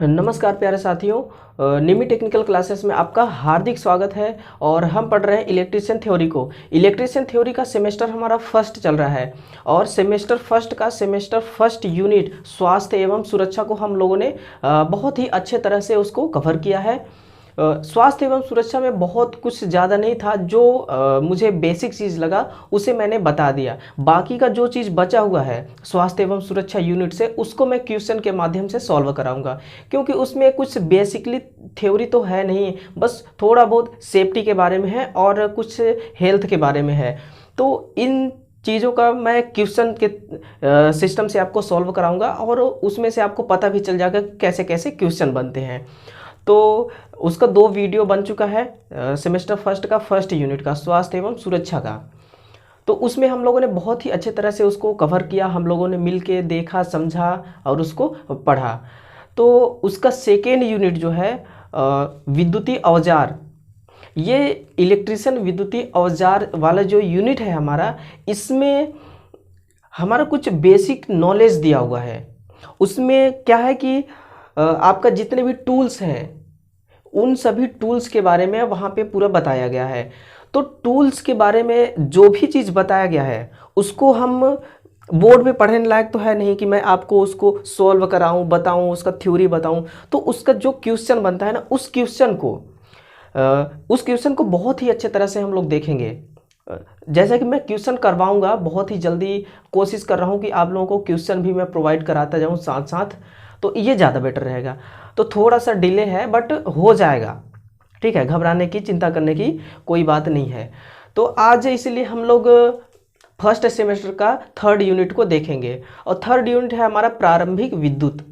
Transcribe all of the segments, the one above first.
नमस्कार प्यारे साथियों, निमी टेक्निकल क्लासेस में आपका हार्दिक स्वागत है। और हम पढ़ रहे हैं इलेक्ट्रिशियन थ्योरी को। इलेक्ट्रिशियन थ्योरी का सेमेस्टर हमारा फर्स्ट चल रहा है और सेमेस्टर फर्स्ट यूनिट स्वास्थ्य एवं सुरक्षा को हम लोगों ने बहुत ही अच्छे तरह से उसको कवर किया है। स्वास्थ्य एवं सुरक्षा में बहुत कुछ ज़्यादा नहीं था, जो मुझे बेसिक चीज़ लगा उसे मैंने बता दिया। बाकी का जो चीज़ बचा हुआ है स्वास्थ्य एवं सुरक्षा यूनिट से, उसको मैं क्वेश्चन के माध्यम से सॉल्व कराऊंगा, क्योंकि उसमें कुछ बेसिकली थ्योरी तो है नहीं, बस थोड़ा बहुत सेफ्टी के बारे में है और कुछ हेल्थ के बारे में है। तो इन चीज़ों का मैं क्वेश्चन के सिस्टम से आपको सॉल्व कराऊंगा और उसमें से आपको पता भी चल जाएगा कैसे कैसे क्वेश्चन बनते हैं। तो उसका 2 वीडियो बन चुका है, सेमेस्टर फर्स्ट का फर्स्ट यूनिट का स्वास्थ्य एवं सुरक्षा का। तो उसमें हम लोगों ने बहुत ही अच्छे तरह से उसको कवर किया, हम लोगों ने मिल के देखा, समझा और उसको पढ़ा। तो उसका सेकेंड यूनिट जो है विद्युतीय औजार, ये इलेक्ट्रिशियन विद्युतीय औजार वाला जो यूनिट है हमारा, इसमें हमारा कुछ बेसिक नॉलेज दिया हुआ है। उसमें क्या है कि आपका जितने भी टूल्स हैं उन सभी टूल्स के बारे में वहाँ पे पूरा बताया गया है। तो टूल्स के बारे में जो भी चीज़ बताया गया है उसको हम बोर्ड में पढ़ने लायक तो है नहीं कि मैं आपको उसको सॉल्व कराऊं, बताऊं, उसका थ्योरी बताऊं। तो उसका जो क्वेश्चन बनता है ना, उस क्वेश्चन को बहुत ही अच्छे तरह से हम लोग देखेंगे। जैसा कि मैं क्वेश्चन करवाऊंगा, बहुत ही जल्दी कोशिश कर रहा हूं कि आप लोगों को क्वेश्चन भी मैं प्रोवाइड कराता जाऊं साथ साथ, तो ये ज़्यादा बेटर रहेगा। तो थोड़ा सा डिले है बट हो जाएगा, ठीक है, घबराने की चिंता करने की कोई बात नहीं है। तो आज इसलिए हम लोग फर्स्ट सेमेस्टर का थर्ड यूनिट को देखेंगे और थर्ड यूनिट है हमारा प्रारंभिक विद्युत।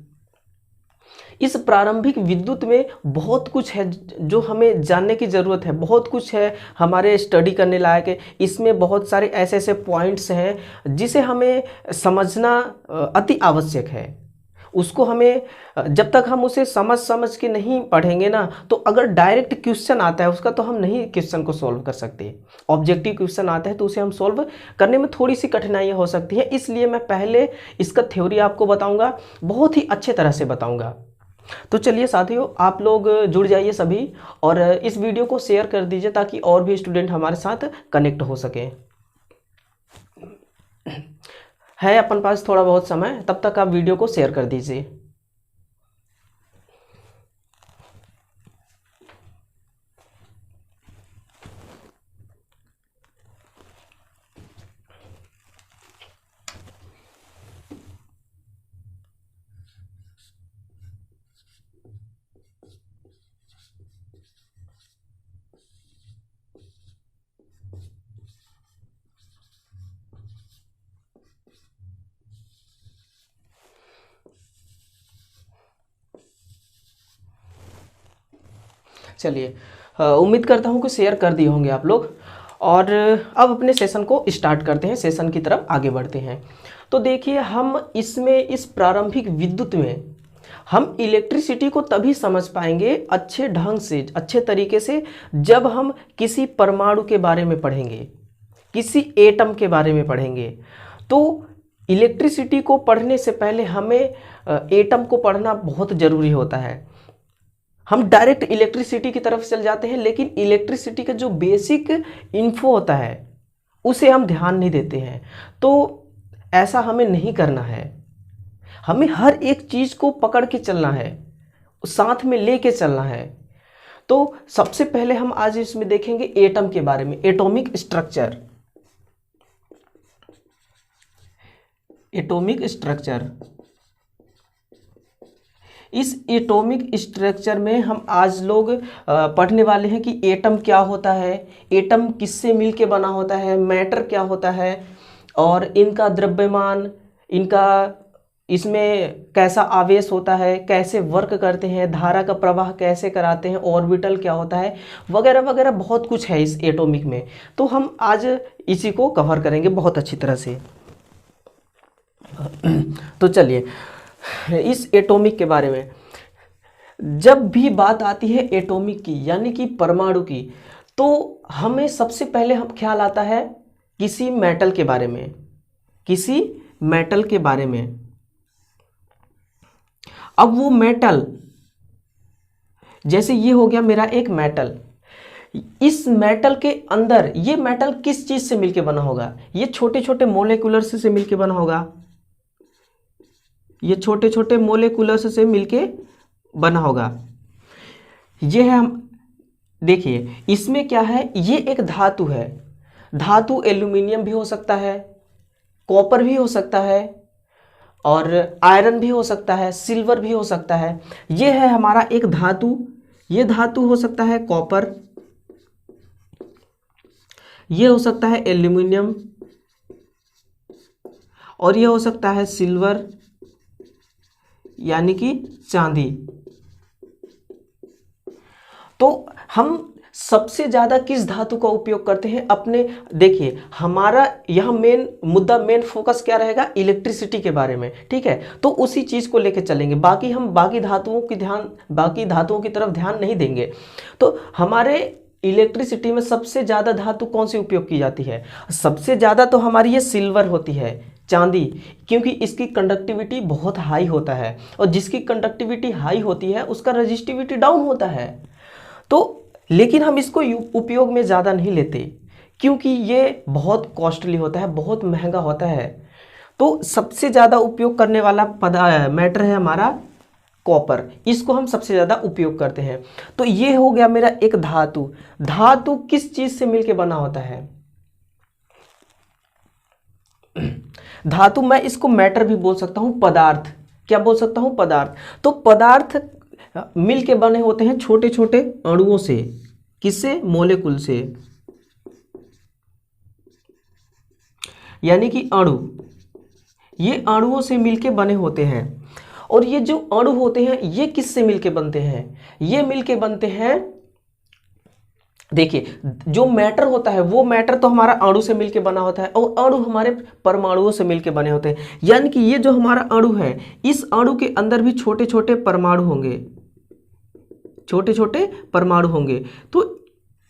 इस प्रारंभिक विद्युत में बहुत कुछ है जो हमें जानने की ज़रूरत है, बहुत कुछ है हमारे स्टडी करने लायक है। इसमें बहुत सारे ऐसे ऐसे पॉइंट्स हैं जिसे हमें समझना अति आवश्यक है। उसको हमें जब तक हम उसे समझ के नहीं पढ़ेंगे ना, तो अगर डायरेक्ट क्वेश्चन आता है उसका, तो हम नहीं क्वेश्चन को सॉल्व कर सकते। ऑब्जेक्टिव क्वेश्चन आता है तो उसे हम सॉल्व करने में थोड़ी सी कठिनाइयाँ हो सकती है। इसलिए मैं पहले इसका थ्योरी आपको बताऊंगा, बहुत ही अच्छे तरह से बताऊंगा। तो चलिए साथियों, आप लोग जुड़ जाइए सभी और इस वीडियो को शेयर कर दीजिए ताकि और भी स्टूडेंट हमारे साथ कनेक्ट हो सके। है अपन पास थोड़ा बहुत समय, तब तक आप वीडियो को शेयर कर दीजिए। चलिए, उम्मीद करता हूँ कि शेयर कर दिए होंगे आप लोग। और अब अपने सेशन को स्टार्ट करते हैं, सेशन की तरफ आगे बढ़ते हैं। तो देखिए, हम इसमें इस प्रारंभिक विद्युत में हम इलेक्ट्रिसिटी को तभी समझ पाएंगे अच्छे ढंग से, अच्छे तरीके से, जब हम किसी परमाणु के बारे में पढ़ेंगे, किसी एटम के बारे में पढ़ेंगे। तो इलेक्ट्रिसिटी को पढ़ने से पहले हमें एटम को पढ़ना बहुत ज़रूरी होता है। हम डायरेक्ट इलेक्ट्रिसिटी की तरफ चल जाते हैं, लेकिन इलेक्ट्रिसिटी का जो बेसिक इन्फो होता है उसे हम ध्यान नहीं देते हैं। तो ऐसा हमें नहीं करना है, हमें हर एक चीज़ को पकड़ के चलना है, साथ में लेके चलना है। तो सबसे पहले हम आज इसमें देखेंगे एटम के बारे में, एटॉमिक स्ट्रक्चर। एटॉमिक स्ट्रक्चर, इस एटॉमिक स्ट्रक्चर में हम आज लोग पढ़ने वाले हैं कि एटम क्या होता है, एटम किससे मिलके बना होता है, मैटर क्या होता है और इनका द्रव्यमान, इनका इसमें कैसा आवेश होता है, कैसे वर्क करते हैं, धारा का प्रवाह कैसे कराते हैं, ऑर्बिटल क्या होता है, वगैरह वगैरह बहुत कुछ है इस एटॉमिक में। तो हम आज इसी को कवर करेंगे बहुत अच्छी तरह से। तो चलिए, इस एटॉमिक के बारे में जब भी बात आती है एटॉमिक की, यानी कि परमाणु की, तो हमें सबसे पहले हम ख्याल आता है किसी मेटल के बारे में, किसी मेटल के बारे में। अब वो मेटल जैसे ये हो गया मेरा एक मेटल, इस मेटल के अंदर ये मेटल किस चीज से मिलके बना होगा, ये छोटे छोटे मोलेकुलर्स से मिलके बना होगा, ये छोटे छोटे मोलेकुलर्स से मिलके बना होगा। ये है, हम देखिए इसमें क्या है, ये एक धातु है, धातु एल्यूमिनियम भी हो सकता है, कॉपर भी हो सकता है, और आयरन भी हो सकता है, सिल्वर भी हो सकता है। ये है हमारा एक धातु, ये धातु हो सकता है कॉपर, ये हो सकता है एल्यूमिनियम, और ये हो सकता है सिल्वर यानी कि चांदी। तो हम सबसे ज़्यादा किस धातु का उपयोग करते हैं अपने, देखिए हमारा यहाँ मेन मुद्दा, मेन फोकस क्या रहेगा, इलेक्ट्रिसिटी के बारे में, ठीक है। तो उसी चीज़ को लेकर चलेंगे, बाकी हम बाकी धातुओं की तरफ ध्यान नहीं देंगे। तो हमारे इलेक्ट्रिसिटी में सबसे ज़्यादा धातु कौन सी उपयोग की जाती है, सबसे ज़्यादा तो हमारी ये सिल्वर होती है, चांदी, क्योंकि इसकी कंडक्टिविटी बहुत हाई होता है, और जिसकी कंडक्टिविटी हाई होती है उसका रजिस्टिविटी डाउन होता है। तो लेकिन हम इसको उपयोग में ज़्यादा नहीं लेते, क्योंकि ये बहुत कॉस्टली होता है, बहुत महंगा होता है। तो सबसे ज़्यादा उपयोग करने वाला मैटर है हमारा कॉपर, इसको हम सबसे ज़्यादा उपयोग करते हैं। तो ये हो गया मेरा एक धातु। धातु किस चीज़ से मिलके बना होता है, धातु मैं इसको मैटर भी बोल सकता हूँ, पदार्थ, क्या बोल सकता हूँ, पदार्थ। तो पदार्थ मिलके बने होते हैं छोटे छोटे अणुओं से, किससे, मोलेकुल से, यानी कि अणु, ये अणुओं से मिलके बने होते हैं। और ये जो अणु होते हैं ये किससे मिलके बनते हैं, ये मिलके बनते हैं, देखिए जो मैटर होता है वो मैटर तो हमारा अणु से मिलके बना होता है, और अणु हमारे परमाणुओं से मिलके बने होते हैं। यानी कि ये जो हमारा अणु है, इस अणु के अंदर भी छोटे छोटे परमाणु होंगे, छोटे छोटे परमाणु होंगे। तो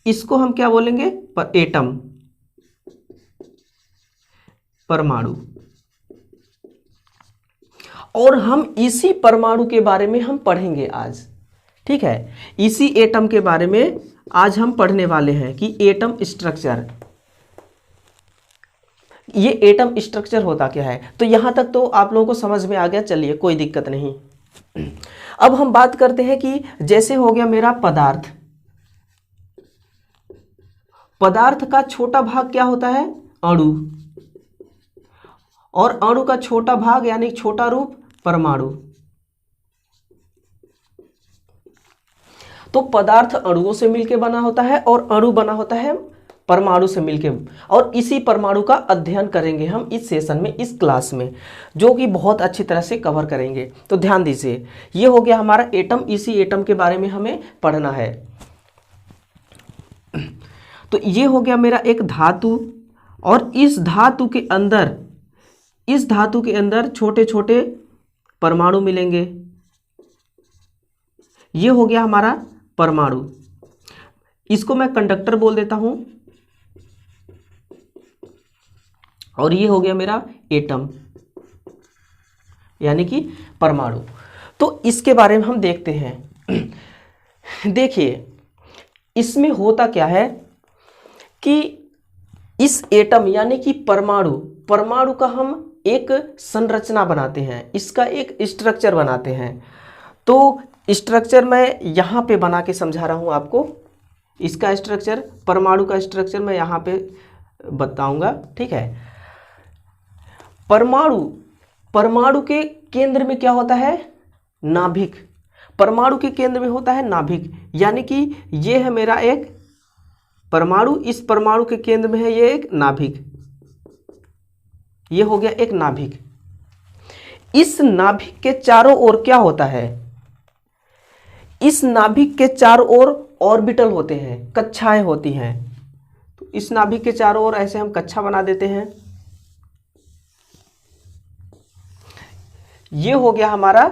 इसको हम क्या बोलेंगे, एटम, परमाणु। और हम इसी परमाणु के बारे में हम पढ़ेंगे आज, ठीक है। इसी एटम के बारे में आज हम पढ़ने वाले हैं कि एटम स्ट्रक्चर, ये एटम स्ट्रक्चर होता क्या है। तो यहां तक तो आप लोगों को समझ में आ गया, चलिए कोई दिक्कत नहीं। अब हम बात करते हैं कि जैसे हो गया मेरा पदार्थ, पदार्थ का छोटा भाग क्या होता है, अणु, और अणु का छोटा भाग यानी छोटा रूप परमाणु। तो पदार्थ अणुओं से मिलकर बना होता है, और अणु बना होता है परमाणु से मिलकर, और इसी परमाणु का अध्ययन करेंगे हम इस सेशन में, इस क्लास में, जो कि बहुत अच्छी तरह से कवर करेंगे। तो ध्यान दीजिए, ये हो गया हमारा एटम, इसी एटम के बारे में हमें पढ़ना है। तो ये हो गया मेरा एक धातु, और इस धातु के अंदर छोटे छोटे परमाणु मिलेंगे। ये हो गया हमारा परमाणु, इसको मैं कंडक्टर बोल देता हूं, और ये हो गया मेरा एटम यानी कि परमाणु। तो इसके बारे में हम देखते हैं। देखिए इसमें होता क्या है कि इस एटम यानी कि परमाणु का हम एक संरचना बनाते हैं, इसका एक स्ट्रक्चर बनाते हैं। तो स्ट्रक्चर मैं यहाँ पे बना के समझा रहा हूँ आपको, इसका स्ट्रक्चर, परमाणु का स्ट्रक्चर मैं यहाँ पे बताऊंगा, ठीक है। परमाणु के केंद्र में क्या होता है, नाभिक, परमाणु के केंद्र में होता है नाभिक, यानी कि ये है मेरा एक परमाणु, इस परमाणु के केंद्र में है ये एक नाभिक, ये हो गया एक नाभिक। इस नाभिक के चारों ओर क्या होता है, इस नाभिक के चारों ओर ऑर्बिटल होते हैं, कक्षाएं होती हैं। तो इस नाभिक के चारों ओर ऐसे हम कक्षा बना देते हैं। ये हो गया हमारा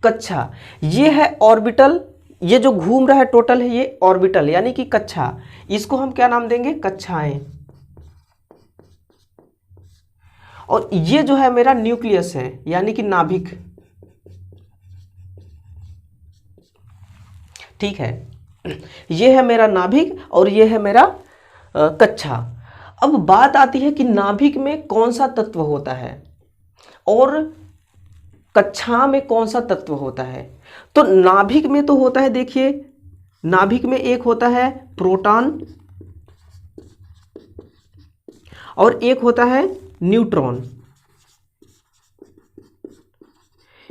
कक्षा, ये है ऑर्बिटल, ये जो घूम रहा है टोटल है ये ऑर्बिटल यानी कि कक्षा, इसको हम क्या नाम देंगे, कक्षाएं। और ये जो है मेरा न्यूक्लियस है यानी कि नाभिक। ठीक है, ये है मेरा नाभिक और ये है मेरा कक्षा। अब बात आती है कि नाभिक में कौन सा तत्व होता है और कक्षा में कौन सा तत्व होता है। तो नाभिक में तो होता है, देखिए नाभिक में एक होता है प्रोटॉन और एक होता है न्यूट्रॉन।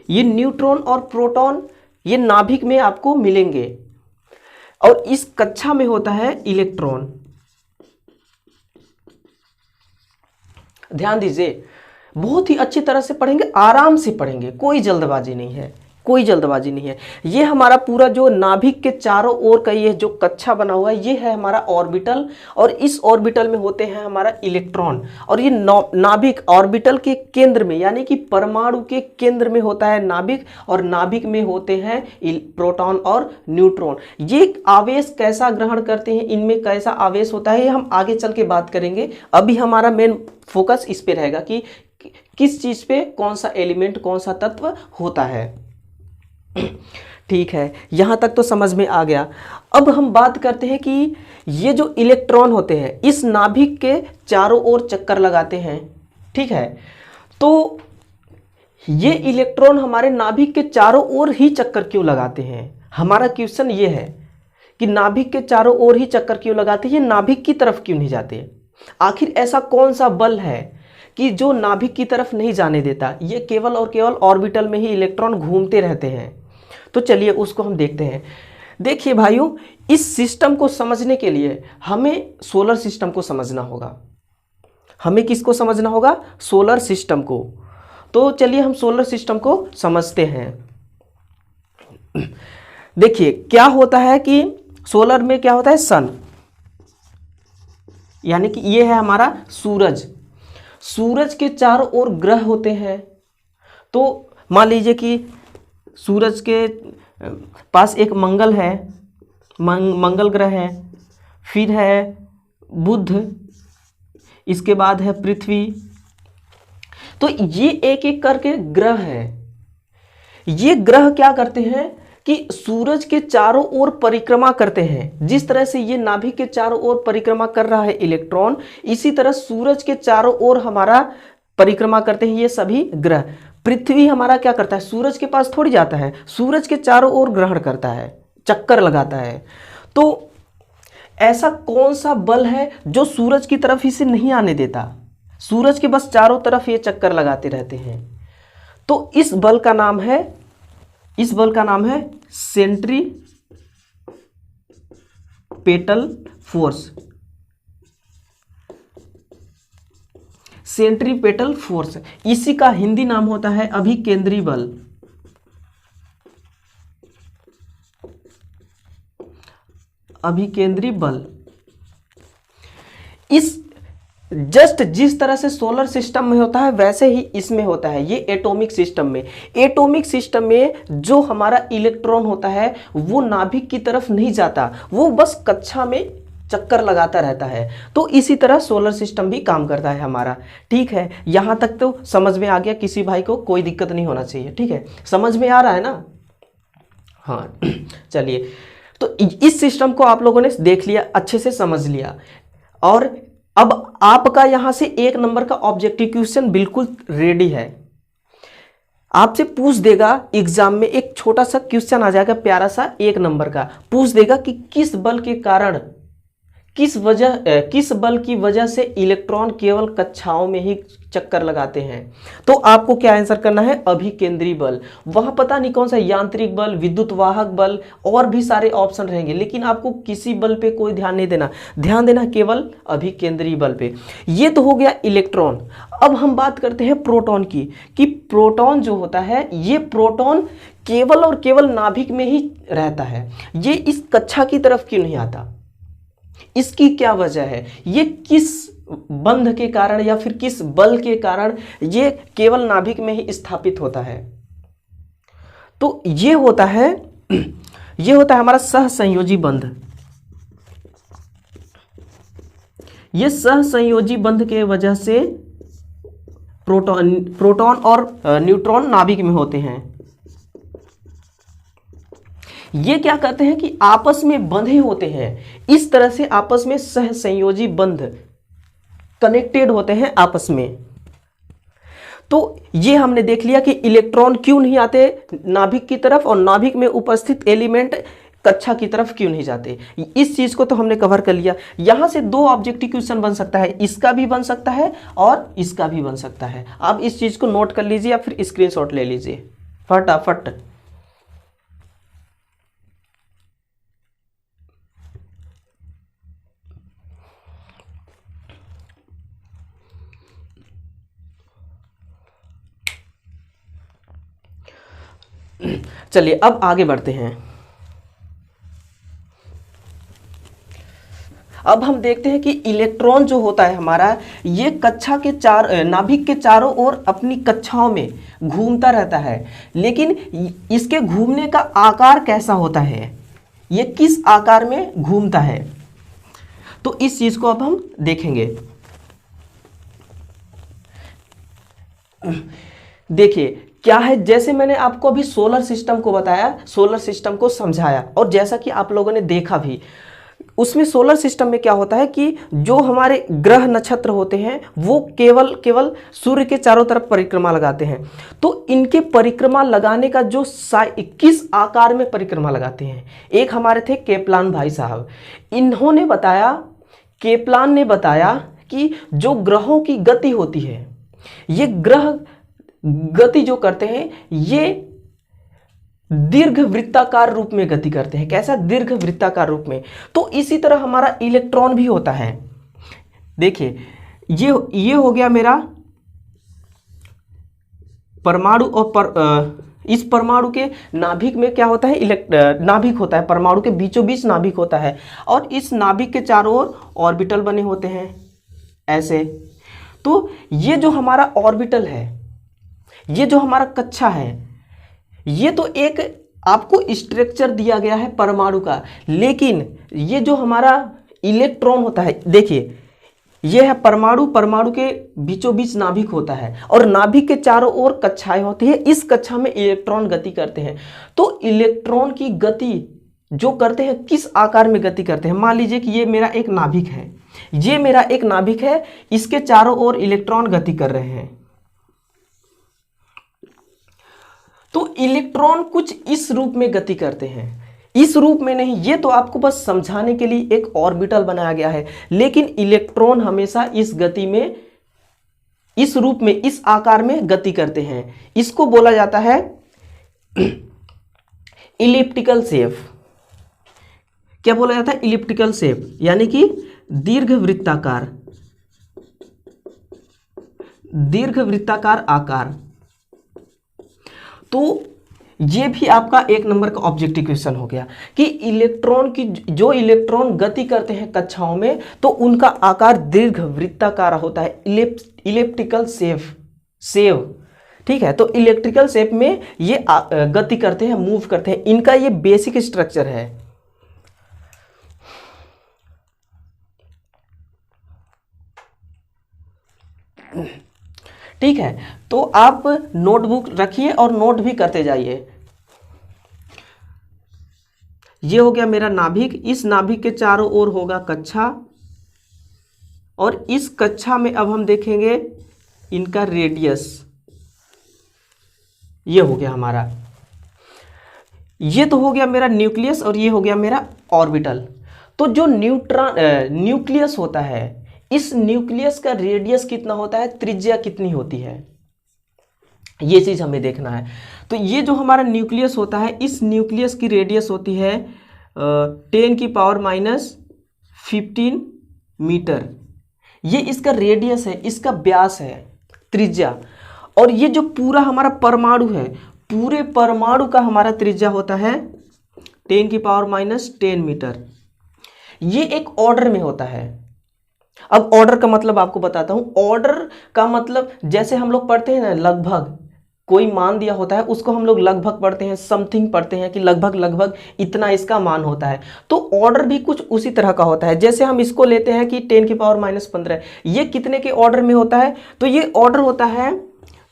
ये न्यूट्रॉन और प्रोटॉन ये नाभिक में आपको मिलेंगे और इस कक्षा में होता है इलेक्ट्रॉन। ध्यान दीजिए, बहुत ही अच्छी तरह से पढ़ेंगे, आराम से पढ़ेंगे, कोई जल्दबाजी नहीं है, कोई जल्दबाजी नहीं है। ये हमारा पूरा जो नाभिक के चारों ओर का ये जो कक्षा बना हुआ है ये है हमारा ऑर्बिटल और इस ऑर्बिटल में होते हैं हमारा इलेक्ट्रॉन और ये नाभिक ऑर्बिटल के केंद्र में यानी कि परमाणु के केंद्र में होता है नाभिक और नाभिक में होते हैं प्रोटॉन और न्यूट्रॉन। ये आवेश कैसा ग्रहण करते हैं, इनमें कैसा आवेश होता है, ये हम आगे चल के बात करेंगे। अभी हमारा मेन फोकस इस पे रहेगा कि किस चीज पे कौन सा एलिमेंट कौन सा तत्व होता है। ठीक है, यहां तक तो समझ में आ गया। अब हम बात करते हैं कि ये जो इलेक्ट्रॉन होते हैं इस नाभिक के चारों ओर चक्कर लगाते हैं। ठीक है, तो ये इलेक्ट्रॉन हमारे नाभिक के चारों ओर ही चक्कर क्यों लगाते हैं। हमारा क्वेश्चन ये है कि नाभिक के चारों ओर ही चक्कर क्यों लगाते हैं, नाभिक की तरफ क्यों नहीं जाते। आखिर ऐसा कौन सा बल है कि जो नाभिक की तरफ नहीं जाने देता। ये केवल और केवल ऑर्बिटल में ही इलेक्ट्रॉन घूमते रहते हैं। तो चलिए उसको हम देखते हैं। देखिए भाइयों, इस सिस्टम को समझने के लिए हमें सोलर सिस्टम को समझना होगा। हमें किसको समझना होगा, सोलर सिस्टम को। तो चलिए हम सोलर सिस्टम को समझते हैं। देखिए क्या होता है कि सोलर में क्या होता है, सन, यानी कि ये है हमारा सूरज। सूरज के चारों ओर ग्रह होते हैं। तो मान लीजिए कि सूरज के पास एक मंगल है, मंगल ग्रह है, फिर है बुध, इसके बाद है पृथ्वी। तो ये एक एक करके ग्रह है। ये ग्रह क्या करते हैं कि सूरज के चारों ओर परिक्रमा करते हैं। जिस तरह से ये नाभिक के चारों ओर परिक्रमा कर रहा है इलेक्ट्रॉन, इसी तरह सूरज के चारों ओर हमारा परिक्रमा करते हैं ये सभी ग्रह। पृथ्वी हमारा क्या करता है, सूरज के पास थोड़ी जाता है, सूरज के चारों ओर ग्रहण करता है, चक्कर लगाता है। तो ऐसा कौन सा बल है जो सूरज की तरफ इसे नहीं आने देता, सूरज के बस चारों तरफ ये चक्कर लगाते रहते हैं। तो इस बल का नाम है सेंट्रीपेटल फोर्स। सेंट्रीपेटल फोर्स, इसी का हिंदी नाम होता है अभिकेंद्री बल। अभिकेंद्री बल इस जस्ट जिस तरह से सोलर सिस्टम में होता है वैसे ही इसमें होता है। ये एटॉमिक सिस्टम में जो हमारा इलेक्ट्रॉन होता है वो नाभिक की तरफ नहीं जाता, वो बस कक्षा में चक्कर लगाता रहता है। तो इसी तरह सोलर सिस्टम भी काम करता है हमारा। ठीक है, यहां तक तो समझ में आ गया, किसी भाई को कोई दिक्कत नहीं होना चाहिए। ठीक है, समझ में आ रहा है ना। हाँ चलिए, तो इस सिस्टम को आप लोगों ने देख लिया, अच्छे से समझ लिया। और अब आपका यहां से 1 नंबर का ऑब्जेक्टिव क्वेश्चन बिल्कुल रेडी है। आपसे पूछ देगा एग्जाम में, एक छोटा सा क्वेश्चन आ जाएगा प्यारा सा 1 नंबर का, पूछ देगा कि किस बल के कारण, किस बल की वजह से इलेक्ट्रॉन केवल कक्षाओं में ही चक्कर लगाते हैं। तो आपको क्या आंसर करना है, अभिकेंद्री बल। वहां पता नहीं कौन सा यांत्रिक बल, विद्युत वाहक बल और भी सारे ऑप्शन रहेंगे, लेकिन आपको किसी बल पे कोई ध्यान नहीं देना, ध्यान देना केवल अभिकेंद्री बल पे। ये तो हो गया इलेक्ट्रॉन। अब हम बात करते हैं प्रोटॉन की, कि प्रोटॉन जो होता है, ये प्रोटॉन केवल और केवल नाभिक में ही रहता है, ये इस कक्षा की तरफ क्यों नहीं आता, इसकी क्या वजह है, ये किस बंध के कारण या फिर किस बल के कारण ये केवल नाभिक में ही स्थापित होता है। तो ये होता है हमारा सहसंयोजी बंध। ये सहसंयोजी बंध के वजह से प्रोटॉन और न्यूट्रॉन नाभिक में होते हैं। ये क्या करते हैं कि आपस में बंधे होते हैं, इस तरह से आपस में सहसंयोजी बंध कनेक्टेड होते हैं आपस में। तो ये हमने देख लिया कि इलेक्ट्रॉन क्यों नहीं आते नाभिक की तरफ और नाभिक में उपस्थित एलिमेंट कक्षा की तरफ क्यों नहीं जाते। इस चीज को तो हमने कवर कर लिया। यहां से दो ऑब्जेक्टिव क्वेश्चन बन सकता है, इसका भी बन सकता है और इसका भी बन सकता है। आप इस चीज को नोट कर लीजिए या फिर स्क्रीनशॉट ले लीजिए फटाफट। चलिए अब आगे बढ़ते हैं। अब हम देखते हैं कि इलेक्ट्रॉन जो होता है हमारा, ये कक्षा के नाभिक के चारों ओर अपनी कक्षाओं में घूमता रहता है, लेकिन इसके घूमने का आकार कैसा होता है, ये किस आकार में घूमता है, तो इस चीज को अब हम देखेंगे। देखिए क्या है, जैसे मैंने आपको अभी सोलर सिस्टम को बताया, सोलर सिस्टम को समझाया, और जैसा कि आप लोगों ने देखा भी, उसमें सोलर सिस्टम में क्या होता है कि जो हमारे ग्रह नक्षत्र होते हैं वो केवल सूर्य के चारों तरफ परिक्रमा लगाते हैं। तो इनके परिक्रमा लगाने का जो किस आकार में परिक्रमा लगाते हैं, एक हमारे थे केप्लान भाई साहब, इन्होंने बताया, केप्लान ने बताया कि जो ग्रहों की गति होती है, ये ग्रह गति जो करते हैं ये दीर्घ वृत्ताकार रूप में गति करते हैं। कैसा? दीर्घ वृत्ताकार रूप में। तो इसी तरह हमारा इलेक्ट्रॉन भी होता है। देखिए ये हो गया मेरा परमाणु, और इस परमाणु के नाभिक में क्या होता है, नाभिक होता है, परमाणु के बीचों बीच नाभिक होता है, और इस नाभिक के चारों ओर ऑर्बिटल बने होते हैं ऐसे। तो ये जो हमारा ऑर्बिटल है, ये जो हमारा कक्षा है, ये तो एक आपको स्ट्रक्चर दिया गया है परमाणु का, लेकिन ये जो हमारा इलेक्ट्रॉन होता है, देखिए ये है परमाणु, परमाणु के बीचों बीच नाभिक होता है, और नाभिक के चारों ओर कक्षाएं होती है। इस कक्षा में इलेक्ट्रॉन गति करते हैं। तो इलेक्ट्रॉन की गति जो करते हैं किस आकार में गति करते हैं। मान लीजिए कि ये मेरा एक नाभिक है, ये मेरा एक नाभिक है, इसके चारों ओर इलेक्ट्रॉन गति कर रहे हैं। तो इलेक्ट्रॉन कुछ इस रूप में गति करते हैं, इस रूप में नहीं, ये तो आपको बस समझाने के लिए एक ऑर्बिटल बनाया गया है, लेकिन इलेक्ट्रॉन हमेशा इस गति में, इस रूप में, इस आकार में गति करते हैं। इसको बोला जाता है इलिप्टिकल शेप। क्या बोला जाता है? इलिप्टिकल शेप, यानी कि दीर्घ वृत्ताकार, दीर्घ वृत्ताकार आकार। तो ये भी आपका एक नंबर का ऑब्जेक्टिव क्वेश्चन हो गया कि इलेक्ट्रॉन की, जो इलेक्ट्रॉन गति करते हैं कक्षाओं में, तो उनका आकार दीर्घ वृत्ताकार होता है, इलिप्टिकल शेप। ठीक है, तो इलेक्ट्रिकल शेप में ये गति करते हैं, मूव करते हैं, इनका ये बेसिक स्ट्रक्चर है। ठीक है, तो आप नोटबुक रखिए और नोट भी करते जाइए। ये हो गया मेरा नाभिक, इस नाभिक के चारों ओर होगा कक्षा, और इस कक्षा में अब हम देखेंगे इनका रेडियस। ये हो गया हमारा, ये तो हो गया मेरा न्यूक्लियस, और ये हो गया मेरा ऑर्बिटल। तो जो न्यूक्लियस होता है, इस न्यूक्लियस का रेडियस कितना होता है, त्रिज्या कितनी होती है, ये चीज हमें देखना है। तो ये जो हमारा न्यूक्लियस होता है, इस न्यूक्लियस की रेडियस होती है 10⁻15 मीटर। ये इसका रेडियस है, इसका व्यास है, त्रिज्या। और ये जो पूरा हमारा परमाणु है, पूरे परमाणु का हमारा त्रिज्या होता है 10⁻10 मीटर। ये एक ऑर्डर में होता है। अब ऑर्डर का मतलब आपको बताता हूं। ऑर्डर का मतलब जैसे हम लोग पढ़ते हैं ना, लगभग कोई मान दिया होता है, उसको हम लोग लगभग पढ़ते हैं, समथिंग पढ़ते हैं कि लगभग इतना इसका मान होता है। तो ऑर्डर भी कुछ उसी तरह का होता है। जैसे हम इसको लेते हैं कि 10⁻15, ये कितने के ऑर्डर में होता है, तो ये ऑर्डर होता है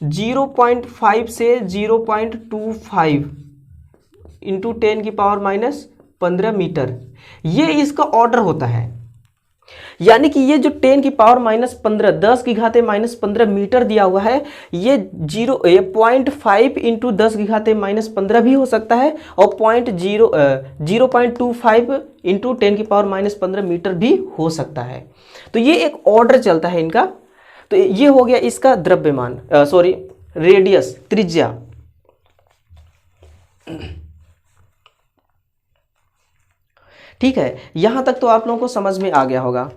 0.5 से 0.25 इंटू 10⁻⁻15 मीटर, ये इसका ऑर्डर होता है। यानी कि ये जो 10⁻⁻15 10⁻⁻15 मीटर दिया हुआ है, ये 0.5 इंटू 10⁻⁻15 भी हो सकता है और 0.25 इंटू 10⁻⁻15 मीटर भी हो सकता है। तो ये एक ऑर्डर चलता है इनका। तो ये हो गया इसका द्रव्यमान, सॉरी रेडियस, त्रिज्या। ठीक है, यहां तक तो आप लोगों को समझ में आ गया होगा।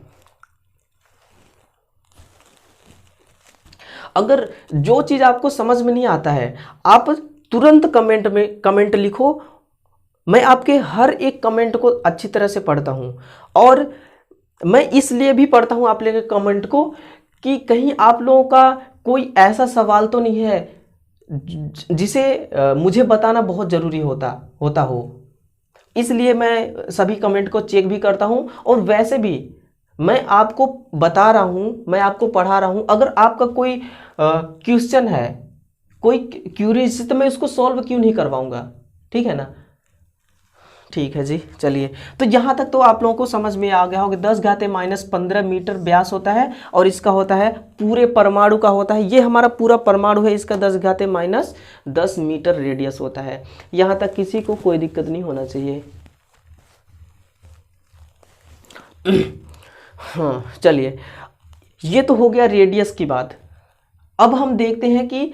अगर जो चीज आपको समझ में नहीं आता है, आप तुरंत कमेंट लिखो। मैं आपके हर एक कमेंट को अच्छी तरह से पढ़ता हूं, और मैं इसलिए भी पढ़ता हूं आप लोगों के कमेंट को कि कहीं आप लोगों का कोई ऐसा सवाल तो नहीं है जिसे मुझे बताना बहुत जरूरी होता हो। इसलिए मैं सभी कमेंट को चेक भी करता हूं, और वैसे भी मैं आपको बता रहा हूं, मैं आपको पढ़ा रहा हूं। अगर आपका कोई क्वेश्चन है, कोई क्यूरीज, तो मैं उसको सॉल्व क्यों नहीं करवाऊंगा। ठीक है ना। ठीक है जी, चलिए। तो यहाँ तक तो आप लोगों को समझ में आ गया होगा। 10⁻⁻15 मीटर व्यास होता है, और इसका होता है पूरे परमाणु का होता है। ये हमारा पूरा परमाणु है, इसका 10⁻⁻10 मीटर रेडियस होता है। यहाँ तक किसी को कोई दिक्कत नहीं होना चाहिए। हाँ, चलिए, ये तो हो गया रेडियस की बात। अब हम देखते हैं कि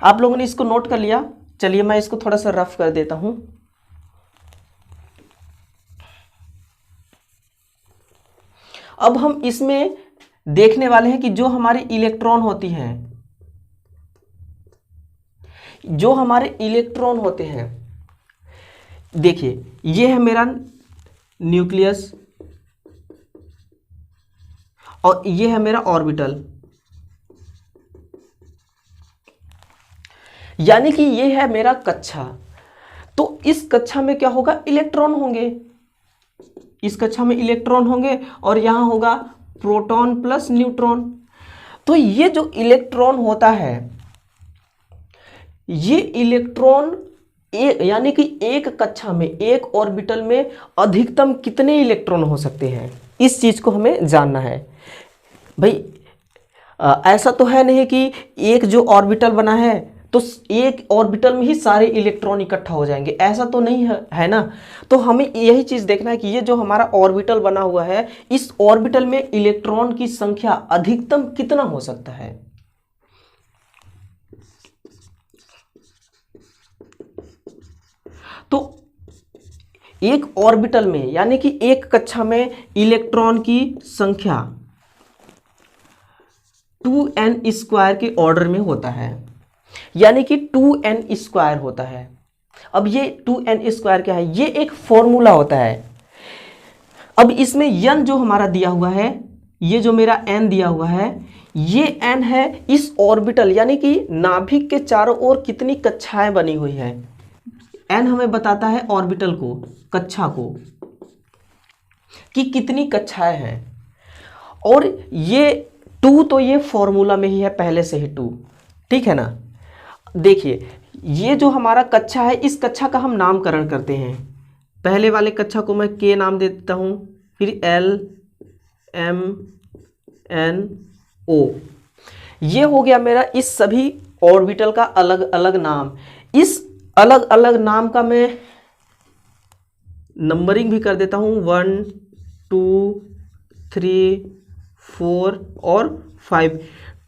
आप लोगों ने इसको नोट कर लिया। चलिए मैं इसको थोड़ा सा रफ कर देता हूं। अब हम इसमें देखने वाले हैं कि जो हमारे इलेक्ट्रॉन होती हैं, जो हमारे इलेक्ट्रॉन होते हैं, देखिए ये है मेरा न्यूक्लियस और ये है मेरा ऑर्बिटल। यानी कि ये है मेरा कक्षा। तो इस कक्षा में क्या होगा, इलेक्ट्रॉन होंगे। इस कक्षा में इलेक्ट्रॉन होंगे और यहां होगा प्रोटॉन प्लस न्यूट्रॉन। तो ये जो इलेक्ट्रॉन होता है, ये इलेक्ट्रॉन यानी कि एक कक्षा में, एक ऑर्बिटल में अधिकतम कितने इलेक्ट्रॉन हो सकते हैं, इस चीज को हमें जानना है। भाई ऐसा तो है नहीं कि एक जो ऑर्बिटल बना है तो एक ऑर्बिटल में ही सारे इलेक्ट्रॉन इकट्ठा हो जाएंगे, ऐसा तो नहीं है ना। तो हमें यही चीज देखना है कि ये जो हमारा ऑर्बिटल बना हुआ है, इस ऑर्बिटल में इलेक्ट्रॉन की संख्या अधिकतम कितना हो सकता है। तो एक ऑर्बिटल में यानी कि एक कक्षा में इलेक्ट्रॉन की संख्या 2n² के ऑर्डर में होता है, यानी कि 2n² होता है। अब ये 2n² क्या है, ये एक फॉर्मूला होता है। अब इसमें n जो हमारा दिया हुआ है, ये जो मेरा n दिया हुआ है, ये n है इस ऑर्बिटल यानी कि नाभिक के चारों ओर कितनी कक्षाएं बनी हुई है। n हमें बताता है ऑर्बिटल को, कक्षा को, कि कितनी कक्षाएं हैं। और ये 2 तो ये फॉर्मूला में ही है पहले से ही 2, ठीक है ना। देखिए ये जो हमारा कक्षा है, इस कक्षा का हम नामकरण करते हैं। पहले वाले कक्षा को मैं K नाम दे देता हूँ, फिर L M N O। ये हो गया मेरा इस सभी ऑर्बिटल का अलग अलग नाम। इस अलग अलग नाम का मैं नंबरिंग भी कर देता हूँ, 1 2 3 4 और 5।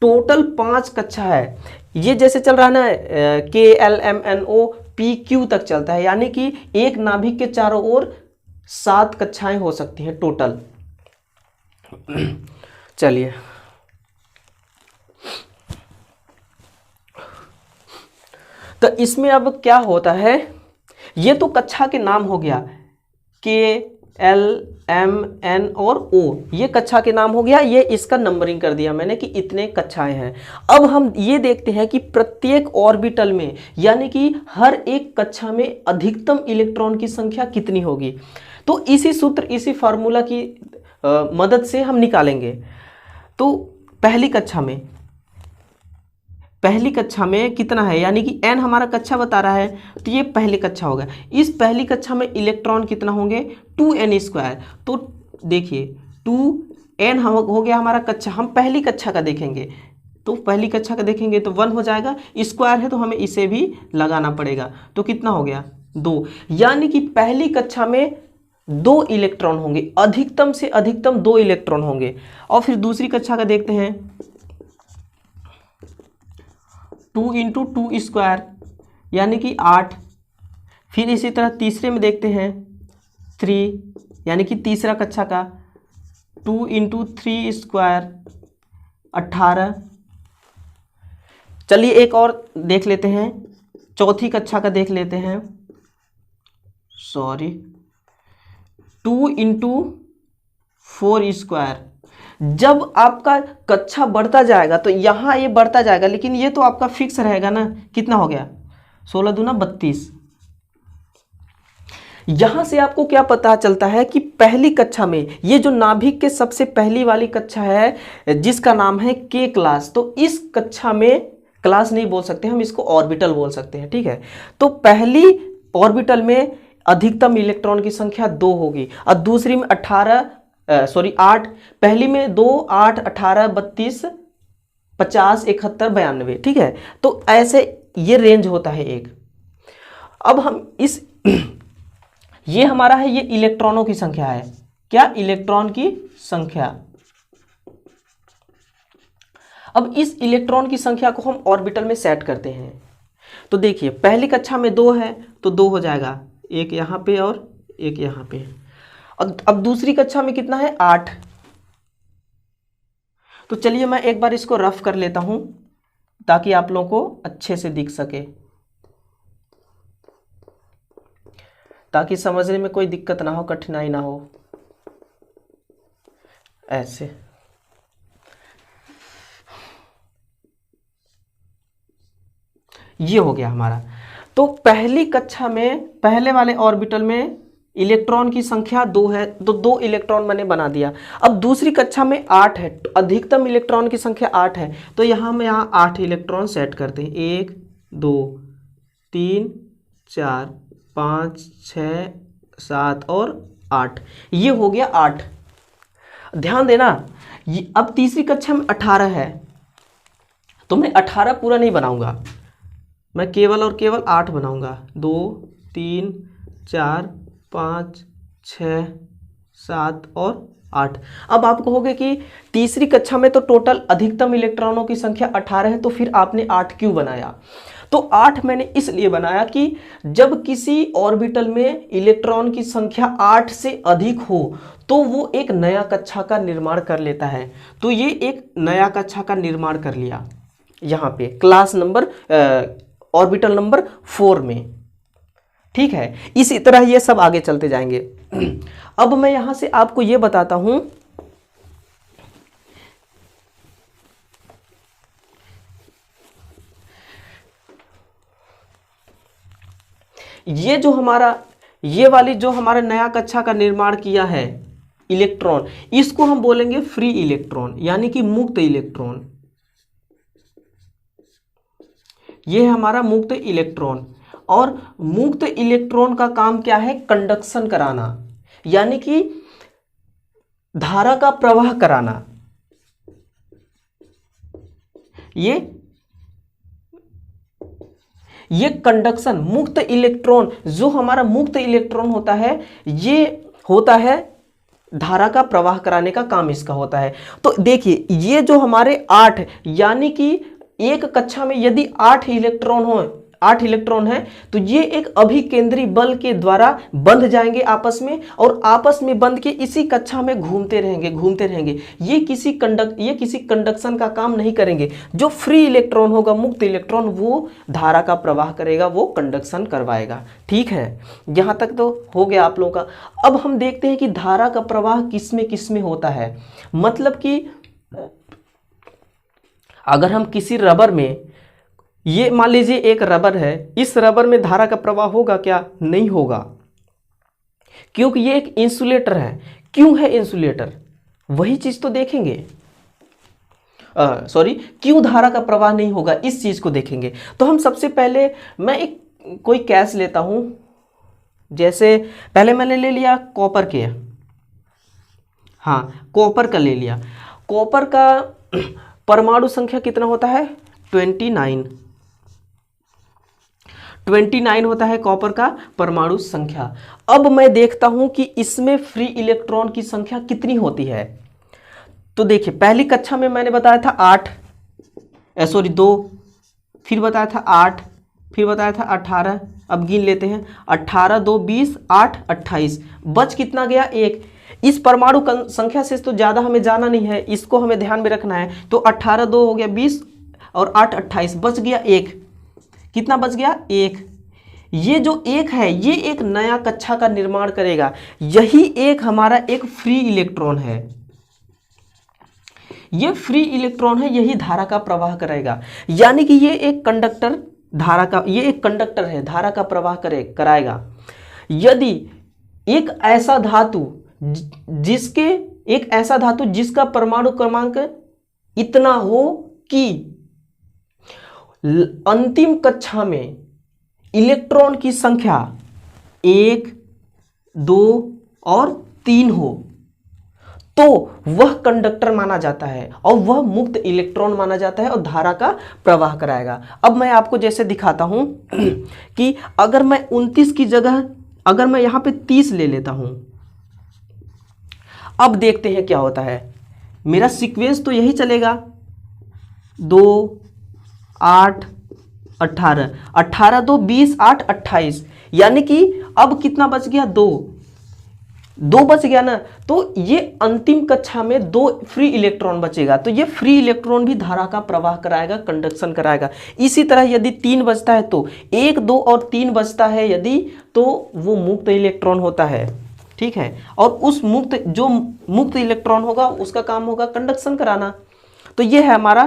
टोटल 5 कक्षा है। ये जैसे चल रहा है ना K L M N O P Q तक चलता है, यानी कि एक नाभिक के चारों ओर 7 कक्षाएं हो सकती हैं टोटल। चलिए तो इसमें अब क्या होता है, ये तो कक्षा के नाम हो गया, K L M N और O, ये कक्षा के नाम हो गया। ये इसका नंबरिंग कर दिया मैंने कि इतने कक्षाएं हैं। अब हम ये देखते हैं कि प्रत्येक ऑर्बिटल में यानी कि हर एक कक्षा में अधिकतम इलेक्ट्रॉन की संख्या कितनी होगी। तो इसी सूत्र, इसी फार्मूला की मदद से हम निकालेंगे। तो पहली कक्षा में पहली कक्षा में कितना है, यानी कि n हमारा कक्षा बता रहा है, तो ये पहली कक्षा होगा। इस पहली कक्षा में इलेक्ट्रॉन कितना होंगे, 2n²। तो देखिए 2n हो गया हमारा कक्षा, हम पहली कक्षा का देखेंगे, तो पहली कक्षा का देखेंगे तो 1 हो जाएगा, स्क्वायर है तो हमें इसे भी लगाना पड़ेगा, तो कितना हो गया 2। यानी कि पहली कक्षा में 2 इलेक्ट्रॉन होंगे, अधिकतम से अधिकतम 2 इलेक्ट्रॉन होंगे। और फिर दूसरी कक्षा का देखते हैं, 2 × 2² यानी कि 8। फिर इसी तरह तीसरे में देखते हैं 3, यानी कि तीसरा कक्षा का 2 × 3² 18। चलिए एक और देख लेते हैं, चौथी कक्षा का देख लेते हैं, 2 × 4²। जब आपका कक्षा बढ़ता जाएगा तो यहाँ ये बढ़ता जाएगा, लेकिन ये तो आपका फिक्स रहेगा ना, कितना हो गया 16 दूना 32। यहाँ से आपको क्या पता चलता है कि पहली कक्षा में ये जो नाभिक के सबसे पहली वाली कक्षा है जिसका नाम है के क्लास, तो इस कक्षा में क्लास नहीं बोल सकते हम, इसको ऑर्बिटल बोल सकते हैं, ठीक है। तो पहली ऑर्बिटल में अधिकतम इलेक्ट्रॉन की संख्या 2 होगी और दूसरी में 8। पहली में 2, 8, 18, 32, 50, 71, 92, ठीक है। तो ऐसे ये रेंज होता है एक। अब हम इस ये हमारा है, ये इलेक्ट्रॉनों की संख्या है, क्या, इलेक्ट्रॉन की संख्या। अब इस इलेक्ट्रॉन की संख्या को हम ऑर्बिटल में सेट करते हैं। तो देखिए पहली कक्षा में 2 है तो 2 हो जाएगा, एक यहाँ पे और एक यहाँ पे। अब दूसरी कक्षा में कितना है, 8। तो चलिए मैं एक बार इसको रफ कर लेता हूं ताकि आप लोगों को अच्छे से दिख सके, ताकि समझने में कोई दिक्कत ना हो, कठिनाई ना हो। ऐसे ये हो गया हमारा। तो पहली कक्षा में पहले वाले ऑर्बिटल में इलेक्ट्रॉन की संख्या 2 है, तो 2 इलेक्ट्रॉन मैंने बना दिया। अब दूसरी कक्षा में 8 है, अधिकतम इलेक्ट्रॉन की संख्या 8 है, तो यहाँ हम 8 इलेक्ट्रॉन सेट करते हैं, 1, 2, 3, 4, 5, 6, 7 और 8। ये हो गया 8। ध्यान देना, अब तीसरी कक्षा में 18 है, तो मैं 18 पूरा नहीं बनाऊंगा, मैं केवल और केवल 8 बनाऊंगा। 2, 3, 4, 5, 6, 7 और 8। अब आप कहोगे कि तीसरी कक्षा में तो टोटल अधिकतम इलेक्ट्रॉनों की संख्या 18 है, तो फिर आपने 8 क्यों बनाया? तो 8 मैंने इसलिए बनाया कि जब किसी ऑर्बिटल में इलेक्ट्रॉन की संख्या 8 से अधिक हो तो वो एक नया कक्षा का निर्माण कर लेता है। तो ये एक नया कक्षा का निर्माण कर लिया यहाँ पे क्लास नंबर ऑर्बिटल नंबर 4 में, ठीक है। इसी तरह ये सब आगे चलते जाएंगे। अब मैं यहां से आपको ये बताता हूं, ये जो हमारा ये वाली जो हमारा नया कक्षा का निर्माण किया है इलेक्ट्रॉन, इसको हम बोलेंगे फ्री इलेक्ट्रॉन, यानी कि मुक्त इलेक्ट्रॉन। ये है हमारा मुक्त इलेक्ट्रॉन। और मुक्त इलेक्ट्रॉन का काम क्या है? कंडक्शन कराना, यानी कि धारा का प्रवाह कराना। ये कंडक्शन, मुक्त इलेक्ट्रॉन, जो हमारा मुक्त इलेक्ट्रॉन होता है, ये होता है धारा का प्रवाह कराने का काम इसका होता है। तो देखिए ये जो हमारे 8, यानी कि एक कक्षा में यदि 8 इलेक्ट्रॉन है तो ये एक अभिकेंद्री बल के द्वारा बंध जाएंगे आपस में, और आपस में बंध के इसी कक्षा में घूमते रहेंगे। ये किसी कंडक्शन का काम नहीं करेंगे। जो फ्री इलेक्ट्रॉन होगा, मुक्त इलेक्ट्रॉन, वो धारा का प्रवाह करेगा, वो कंडक्शन करवाएगा। ठीक है, यहाँ तक तो हो गया आप लोगों का। अब हम देखते हैं कि धारा का प्रवाह किस में होता है। मतलब कि अगर हम किसी रबर में, ये मान लीजिए एक रबर है, इस रबर में धारा का प्रवाह होगा क्या? नहीं होगा, क्योंकि ये एक इंसुलेटर है। क्यों है इंसुलेटर? वही चीज तो देखेंगे। सॉरी क्यू धारा का प्रवाह नहीं होगा, इस चीज को देखेंगे। तो हम सबसे पहले मैं एक कोई कैस लेता हूं, जैसे पहले मैंने ले लिया कॉपर के, हाँ कॉपर का ले लिया। कॉपर का परमाणु संख्या कितना होता है 29, 29 होता है कॉपर का परमाणु संख्या। अब मैं देखता हूं कि इसमें फ्री इलेक्ट्रॉन की संख्या कितनी होती है। तो देखिए पहली कक्षा में मैंने बताया था 8, सॉरी 2, फिर बताया था 8, फिर बताया था 18। अब गिन लेते हैं, 18 2 20, 8 28, बच कितना गया 1। इस परमाणु संख्या से तो ज़्यादा हमें जाना नहीं है, इसको हमें ध्यान में रखना है। तो 18 2 हो गया 20 और 8 28, बच गया 1। कितना बच गया 1। ये जो 1 है ये एक नया कक्षा का निर्माण करेगा, यही एक हमारा एक फ्री इलेक्ट्रॉन है। ये फ्री इलेक्ट्रॉन है, यही धारा का प्रवाह कराएगा। यानी कि ये एक कंडक्टर धारा का, ये एक कंडक्टर है, धारा का प्रवाह कराएगा। यदि एक ऐसा धातु जिसका परमाणु क्रमांक इतना हो कि अंतिम कक्षा में इलेक्ट्रॉन की संख्या 1 2 और 3 हो, तो वह कंडक्टर माना जाता है और वह मुक्त इलेक्ट्रॉन माना जाता है और धारा का प्रवाह कराएगा। अब मैं आपको जैसे दिखाता हूं कि अगर मैं 29 की जगह अगर मैं यहां पे 30 ले लेता हूं, अब देखते हैं क्या होता है। मेरा सीक्वेंस तो यही चलेगा, 2 8 18, 18 2 20 8 28, यानी कि अब कितना बच गया 2 बच गया ना। तो ये अंतिम कक्षा में 2 फ्री इलेक्ट्रॉन बचेगा, तो ये फ्री इलेक्ट्रॉन भी धारा का प्रवाह कराएगा, कंडक्शन कराएगा। इसी तरह यदि 3 बचता है तो 1 2 और 3 बचता है यदि, तो वो मुक्त इलेक्ट्रॉन होता है, ठीक है। और उस जो मुक्त इलेक्ट्रॉन होगा उसका काम होगा कंडक्शन कराना। तो ये है हमारा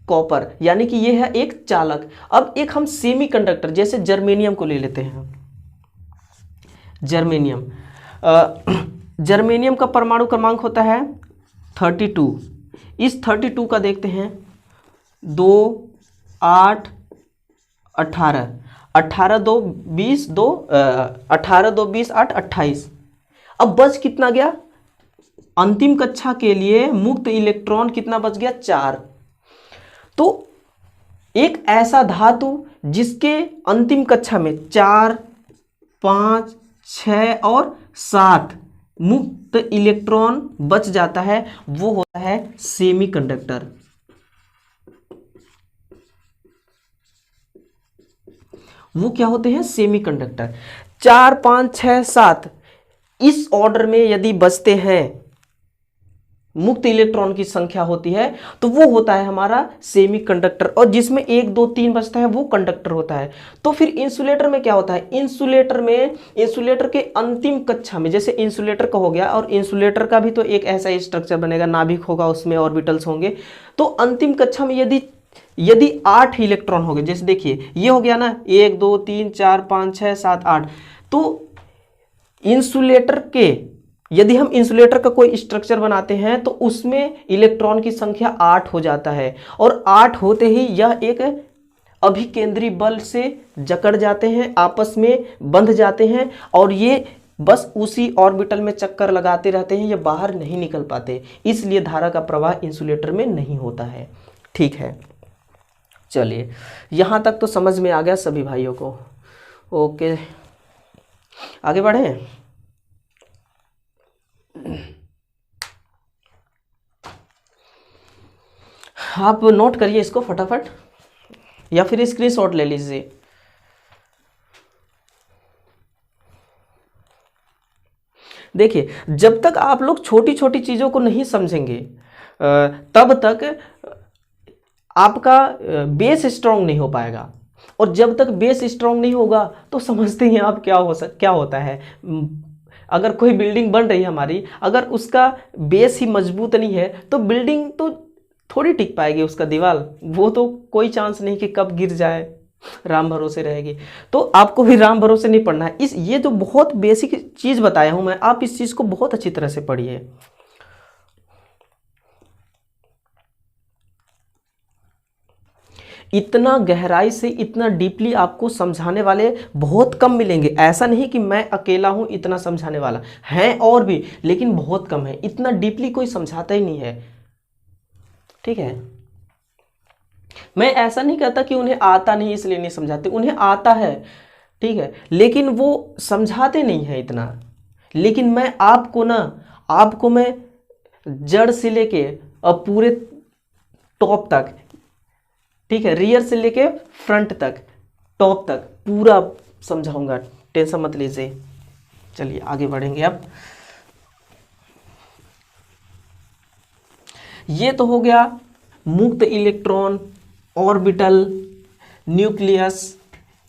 कॉपर, यानी कि ये है एक चालक। अब एक हम सेमी कंडक्टर जैसे जर्मेनियम को ले लेते हैं। जर्मेनियम का परमाणु क्रमांक होता है 32। इस 32 का देखते हैं, 2 8 18, 18 2 20 2 18 2 20 8 28। अब बच कितना गया, अंतिम कक्षा के लिए मुक्त इलेक्ट्रॉन कितना बच गया 4। तो एक ऐसा धातु जिसके अंतिम कक्षा में 4 5 6 और 7 मुक्त इलेक्ट्रॉन बच जाता है, वो होता है सेमीकंडक्टर। वो क्या होते हैं, सेमीकंडक्टर। 4 5 6 7 इस ऑर्डर में यदि बचते हैं, मुक्त इलेक्ट्रॉन की संख्या होती है, तो वो होता है हमारा सेमीकंडक्टर। और जिसमें 1 2 3 बचता है वो कंडक्टर होता है। तो फिर इंसुलेटर में क्या होता है, इंसुलेटर के अंतिम कक्षा में, जैसे इंसुलेटर का हो गया, और इंसुलेटर का भी तो एक ऐसा स्ट्रक्चर बनेगा, नाभिक होगा, उसमें ऑर्बिटल्स होंगे। तो अंतिम कक्षा में यदि 8 इलेक्ट्रॉन हो गए, जैसे देखिए ये हो गया ना, 1 2 3 4 5 6 7 8। तो यदि हम इंसुलेटर का कोई स्ट्रक्चर बनाते हैं तो उसमें इलेक्ट्रॉन की संख्या 8 हो जाता है, और 8 होते ही यह एक अभिकेंद्री बल से जकड़ जाते हैं, आपस में बंध जाते हैं, और ये बस उसी ऑर्बिटल में चक्कर लगाते रहते हैं, ये बाहर नहीं निकल पाते। इसलिए धारा का प्रवाह इंसुलेटर में नहीं होता है, ठीक है। चलिए यहाँ तक तो समझ में आ गया सभी भाइयों को। ओके, आगे बढ़े। आप नोट करिए इसको फटाफट, या फिर स्क्रीनशॉट ले लीजिए। देखिए, जब तक आप लोग छोटी छोटी चीजों को नहीं समझेंगे तब तक आपका बेस स्ट्रांग नहीं हो पाएगा, और जब तक बेस स्ट्रांग नहीं होगा तो समझते ही आप क्या होता है। अगर कोई बिल्डिंग बन रही है हमारी, अगर उसका बेस ही मजबूत नहीं है तो बिल्डिंग तो थोड़ी टिक पाएगी, उसका दीवार वो तो कोई चांस नहीं कि कब गिर जाए, राम भरोसे रहेगी। तो आपको भी राम भरोसे नहीं पढ़ना है। ये जो बहुत बेसिक चीज़ बताया हूं मैं, आप इस चीज़ को बहुत अच्छी तरह से पढ़िए। इतना गहराई से, इतना डीपली आपको समझाने वाले बहुत कम मिलेंगे। ऐसा नहीं कि मैं अकेला हूँ इतना समझाने वाला, हैं और भी, लेकिन बहुत कम है। इतना डीपली कोई समझाता ही नहीं है, ठीक है। मैं ऐसा नहीं कहता कि उन्हें आता नहीं इसलिए नहीं समझाते, उन्हें आता है, ठीक है, लेकिन वो समझाते नहीं है इतना। लेकिन मैं आपको मैं जड़ से लेके और पूरे टॉप तक, ठीक है, रियर से लेके फ्रंट तक, टॉप तक पूरा समझाऊंगा, टेंशन मत लीजिए। चलिए आगे बढ़ेंगे। अब ये तो हो गया मुक्त इलेक्ट्रॉन, ऑर्बिटल, न्यूक्लियस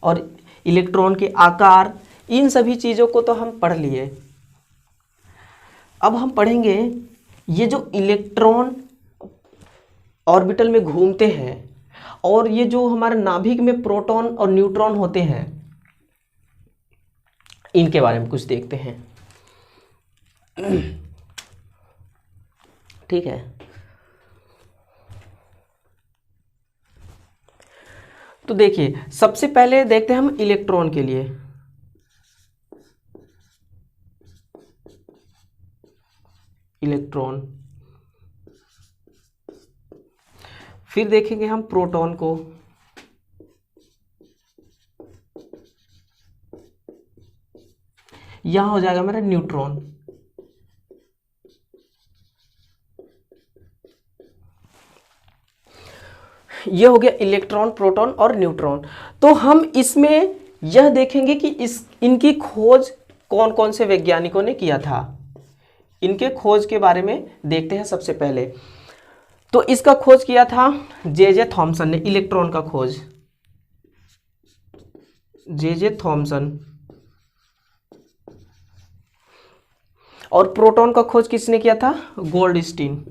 और इलेक्ट्रॉन के आकार। इन सभी चीज़ों को तो हम पढ़ लिए। अब हम पढ़ेंगे ये जो इलेक्ट्रॉन ऑर्बिटल में घूमते हैं और ये जो हमारे नाभिक में प्रोटॉन और न्यूट्रॉन होते हैं, इनके बारे में कुछ देखते हैं, ठीक है। तो देखिए, सबसे पहले देखते हैं हम इलेक्ट्रॉन के लिए। इलेक्ट्रॉन, फिर देखेंगे हम प्रोटॉन को, यहां हो जाएगा मेरा न्यूट्रॉन, ये हो गया इलेक्ट्रॉन, प्रोटॉन और न्यूट्रॉन। तो हम इसमें यह देखेंगे कि इनकी खोज कौन कौन से वैज्ञानिकों ने किया था। इनके खोज के बारे में देखते हैं सबसे पहले। तो इसका खोज किया था जे थॉमसन ने, इलेक्ट्रॉन का खोज जे थॉमसन। और प्रोटॉन का खोज किसने किया था? गोल्डस्टीन।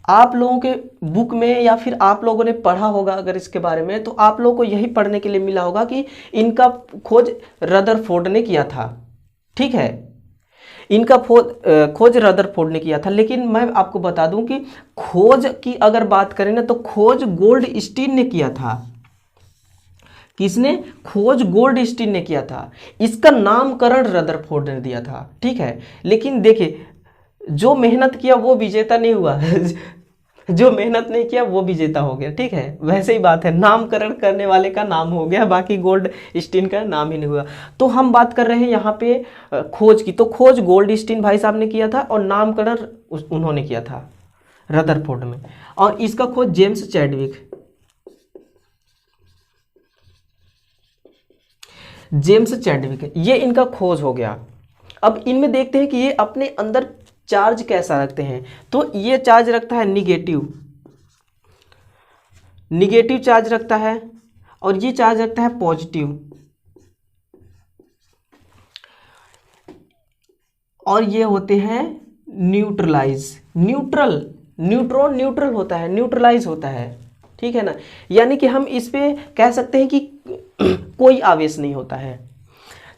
आप लोगों के बुक में या फिर आप लोगों ने पढ़ा होगा अगर इसके बारे में, तो आप लोगों को यही पढ़ने के लिए मिला होगा कि इनका खोज रदरफोर्ड ने किया था, ठीक है। इनका खोज रदरफोर्ड ने किया था। लेकिन मैं आपको बता दूं कि खोज की अगर बात करें ना, तो खोज गोल्डस्टीन ने किया था। किसने? खोज गोल्डस्टीन ने किया था। इसका नामकरण रदरफोर्ड ने दिया था, ठीक है। लेकिन देखिए, जो मेहनत किया वो विजेता नहीं हुआ जो मेहनत नहीं किया वो विजेता हो गया, ठीक है। वैसे ही बात है, नामकरण करने वाले का नाम हो गया, बाकी गोल्डस्टीन का नाम ही नहीं हुआ। तो हम बात कर रहे हैं यहाँ पे खोज की। तो खोज गोल्डस्टीन भाई साहब ने किया था और नामकरण उन्होंने किया था रदरफोर्ड में। और इसका खोज जेम्स चैडविक, ये इनका खोज हो गया। अब इनमें देखते हैं कि ये अपने अंदर चार्ज कैसा रखते हैं। तो ये चार्ज रखता है निगेटिव चार्ज रखता है, और ये चार्ज रखता है पॉजिटिव। और ये होते हैं न्यूट्रॉन न्यूट्रल होता है, न्यूट्रलाइज होता है, ठीक है ना। यानी कि हम इस पे कह सकते हैं कि कोई आवेश नहीं होता है।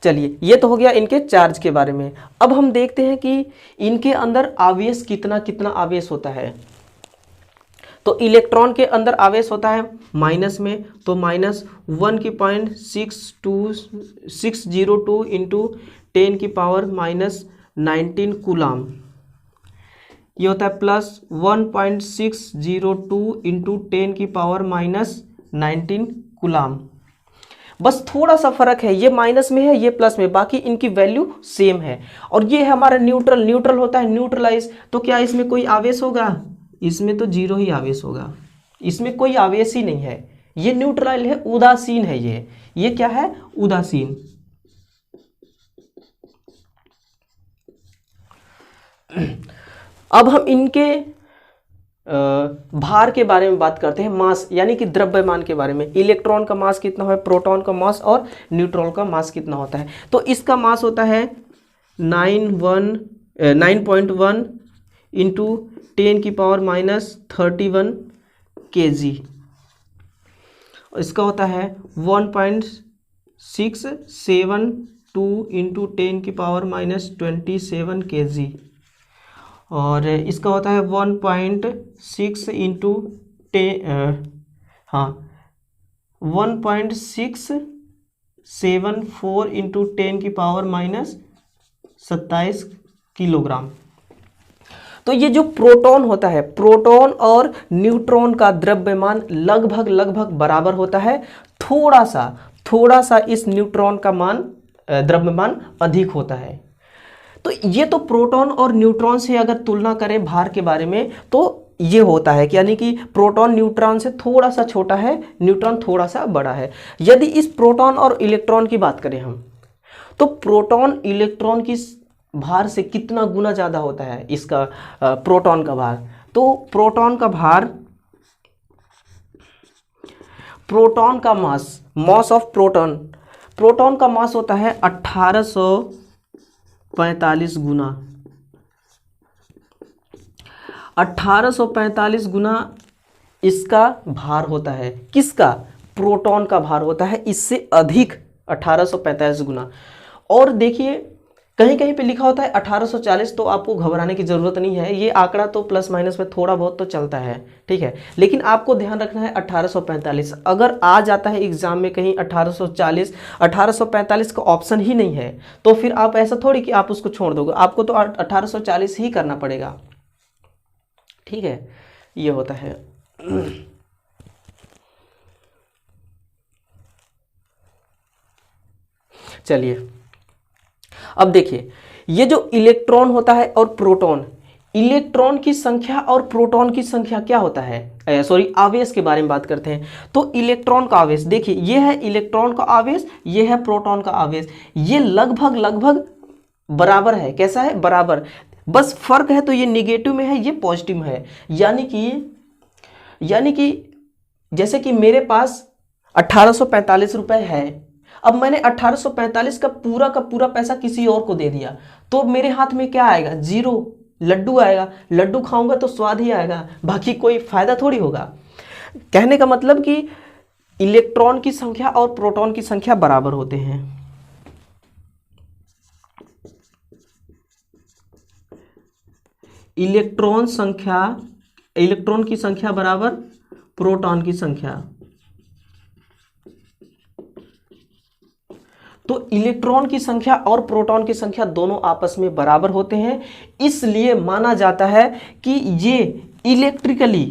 चलिए, ये तो हो गया इनके चार्ज के बारे में। अब हम देखते हैं कि इनके अंदर आवेश कितना कितना आवेश होता है। तो इलेक्ट्रॉन के अंदर आवेश होता है माइनस में, तो -1.602 इंटू 10⁻⁻19 कूलाम। ये होता है प्लस 1.602 इंटू 10⁻⁻19 कूलाम। बस थोड़ा सा फर्क है, ये माइनस में है, ये प्लस में, बाकी इनकी वैल्यू सेम है। और ये है हमारा न्यूट्रल होता है न्यूट्रलाइज। तो क्या इसमें कोई आवेश होगा? इसमें तो जीरो ही आवेश होगा, इसमें कोई आवेश ही नहीं है। ये न्यूट्रलाइज है, उदासीन है। ये क्या है? उदासीन। अब हम इनके भार के बारे में बात करते हैं, मास यानी कि द्रव्यमान के बारे में। इलेक्ट्रॉन का मास कितना है, प्रोटॉन का मास और न्यूट्रॉन का मास कितना होता है। तो इसका मास होता है 9.1 इंटू 10⁻⁻31 kg। इसका होता है 1.672 इंटू 10⁻⁻27 kg। और इसका होता है 1.6 इंटू 10, हाँ 1.674 इंटू 10⁻⁻27 किलोग्राम। तो ये जो प्रोटॉन होता है, प्रोटॉन और न्यूट्रॉन का द्रव्यमान लगभग लगभग बराबर होता है। थोड़ा सा इस न्यूट्रॉन का मान द्रव्यमान अधिक होता है। तो ये तो प्रोटॉन और न्यूट्रॉन से अगर तुलना करें भार के बारे में तो ये होता है कि यानी कि प्रोटॉन न्यूट्रॉन से थोड़ा सा छोटा है, न्यूट्रॉन थोड़ा सा बड़ा है। यदि इस प्रोटॉन और इलेक्ट्रॉन की बात करें हम, तो प्रोटॉन इलेक्ट्रॉन की भार से कितना गुना ज़्यादा होता है इसका प्रोटॉन का भार। तो प्रोटॉन का भार, प्रोटॉन का मास ऑफ प्रोटॉन का मास होता है 1845 गुना। 1845 गुना इसका भार होता है। किसका? प्रोटॉन का भार होता है इससे अधिक 1845 गुना। और देखिए कहीं कहीं पे लिखा होता है 1840, तो आपको घबराने की ज़रूरत नहीं है। ये आंकड़ा तो प्लस माइनस में थोड़ा बहुत तो चलता है, ठीक है, लेकिन आपको ध्यान रखना है 1845। अगर आ जाता है एग्जाम में कहीं 1840, 1845 का ऑप्शन ही नहीं है, तो फिर आप ऐसा थोड़ी कि आप उसको छोड़ दोगे, आपको तो 1840 ही करना पड़ेगा, ठीक है, ये होता है। चलिए अब देखिए, ये जो इलेक्ट्रॉन होता है और प्रोटॉन, इलेक्ट्रॉन की संख्या और प्रोटॉन की संख्या क्या होता है, सॉरी आवेश के बारे में बात करते हैं। तो इलेक्ट्रॉन का आवेश देखिए, ये है इलेक्ट्रॉन का आवेश, ये है प्रोटॉन का आवेश, ये लगभग लगभग बराबर है। कैसा है? बराबर। बस फर्क है तो ये निगेटिव में है, ये पॉजिटिव में है। यानी कि जैसे कि मेरे पास 1845 रुपए है, अब मैंने 1845 का पूरा पैसा किसी और को दे दिया, तो मेरे हाथ में क्या आएगा? जीरो। लड्डू आएगा, लड्डू खाऊंगा तो स्वाद ही आएगा, बाकी कोई फायदा थोड़ी होगा। कहने का मतलब कि इलेक्ट्रॉन की संख्या और प्रोटॉन की संख्या बराबर होते हैं। इलेक्ट्रॉन की संख्या बराबर प्रोटॉन की संख्या। तो इलेक्ट्रॉन की संख्या और प्रोटॉन की संख्या दोनों आपस में बराबर होते हैं, इसलिए माना जाता है कि ये इलेक्ट्रिकली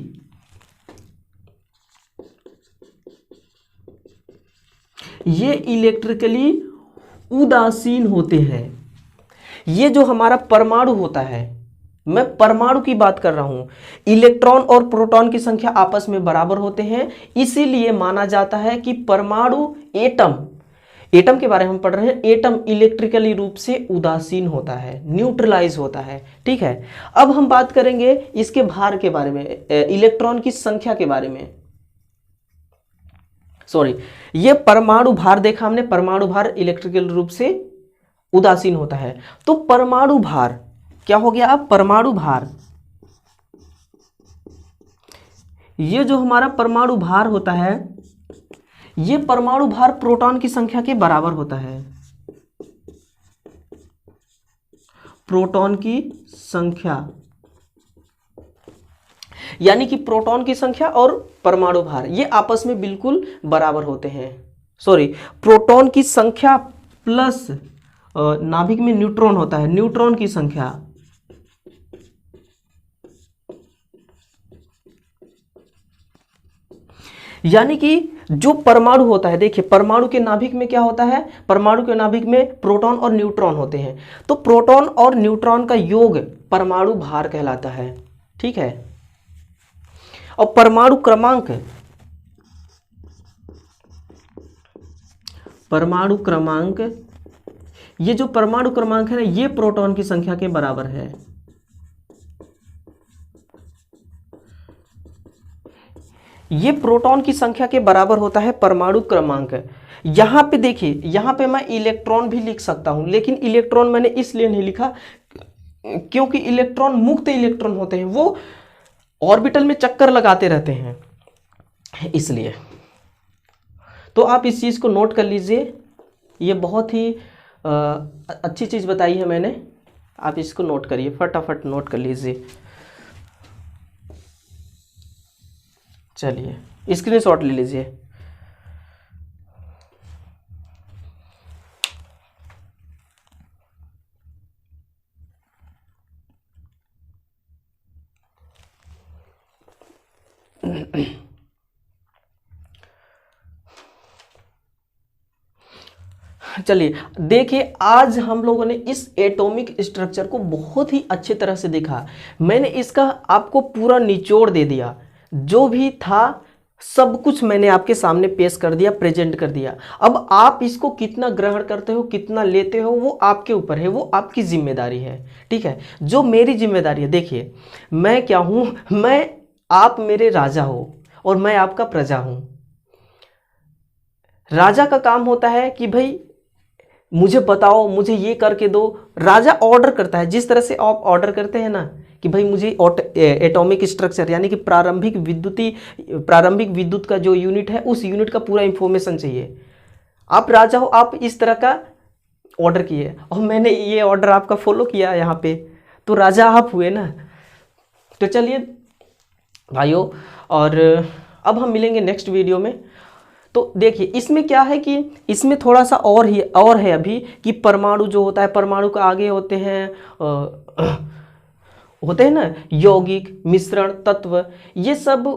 उदासीन होते हैं। ये जो हमारा परमाणु होता है, मैं परमाणु की बात कर रहा हूं, इलेक्ट्रॉन और प्रोटॉन की संख्या आपस में बराबर होते हैं, इसीलिए माना जाता है कि परमाणु, एटम के बारे में हम पढ़ रहे हैं, एटम इलेक्ट्रिकली रूप से उदासीन होता है, न्यूट्रलाइज होता है, ठीक है। अब हम बात करेंगे इसके भार के बारे में, इलेक्ट्रॉन की संख्या के बारे में। सॉरी, ये परमाणु भार देखा हमने, परमाणु भार इलेक्ट्रिकल रूप से उदासीन होता है। तो परमाणु भार क्या हो गया? अब परमाणु भार, ये जो हमारा परमाणु भार होता है, ये परमाणु भार प्रोटॉन की संख्या के बराबर होता है। प्रोटॉन की संख्या, यानी कि प्रोटॉन की संख्या और परमाणु भार ये आपस में बिल्कुल बराबर होते हैं। सॉरी, प्रोटॉन की संख्या प्लस नाभिक में न्यूट्रॉन होता है, न्यूट्रॉन की संख्या, यानी कि जो परमाणु होता है, देखिए परमाणु के नाभिक में क्या होता है? परमाणु के नाभिक में प्रोटॉन और न्यूट्रॉन होते हैं, तो प्रोटॉन और न्यूट्रॉन का योग परमाणु भार कहलाता है, ठीक है। और परमाणु क्रमांक, ये जो परमाणु क्रमांक है ना, ये प्रोटॉन की संख्या के बराबर है। ये प्रोटॉन की संख्या के बराबर होता है परमाणु क्रमांक। यहां पे देखिए, यहां पे मैं इलेक्ट्रॉन भी लिख सकता हूं, लेकिन इलेक्ट्रॉन मैंने इसलिए नहीं लिखा क्योंकि इलेक्ट्रॉन मुक्त इलेक्ट्रॉन होते हैं, वो ऑर्बिटल में चक्कर लगाते रहते हैं, इसलिए। तो आप इस चीज को नोट कर लीजिए, ये बहुत ही अच्छी चीज बताई है मैंने। आप इसको नोट करिए, फटाफट नोट कर लीजिए। चलिए स्क्रीनशॉट ले लीजिए। चलिए देखिए, आज हम लोगों ने इस एटॉमिक स्ट्रक्चर को बहुत ही अच्छी तरह से देखा। मैंने इसका आपको पूरा निचोड़ दे दिया, जो भी था सब कुछ मैंने आपके सामने पेश कर दिया, प्रेजेंट कर दिया। अब आप इसको कितना ग्रहण करते हो, कितना लेते हो, वो आपके ऊपर है, वो आपकी जिम्मेदारी है। ठीक है, जो मेरी जिम्मेदारी है, देखिए मैं क्या हूं, आप मेरे राजा हो और मैं आपका प्रजा हूं। राजा का काम होता है कि भाई मुझे बताओ, मुझे ये करके दो। राजा ऑर्डर करता है, जिस तरह से आप ऑर्डर करते हैं ना कि भाई मुझे एटॉमिक स्ट्रक्चर यानी कि प्रारंभिक विद्युत का जो यूनिट है, उस यूनिट का पूरा इंफॉर्मेशन चाहिए। आप राजा हो, आप इस तरह का ऑर्डर किए और मैंने ये ऑर्डर आपका फॉलो किया यहाँ पे, तो राजा आप हुए ना। तो चलिए भाइयों, और अब हम मिलेंगे नेक्स्ट वीडियो में। तो देखिए इसमें क्या है कि इसमें थोड़ा सा और है अभी कि परमाणु जो होता है, परमाणु का आगे होते हैं ना यौगिक, मिश्रण, तत्व, ये सब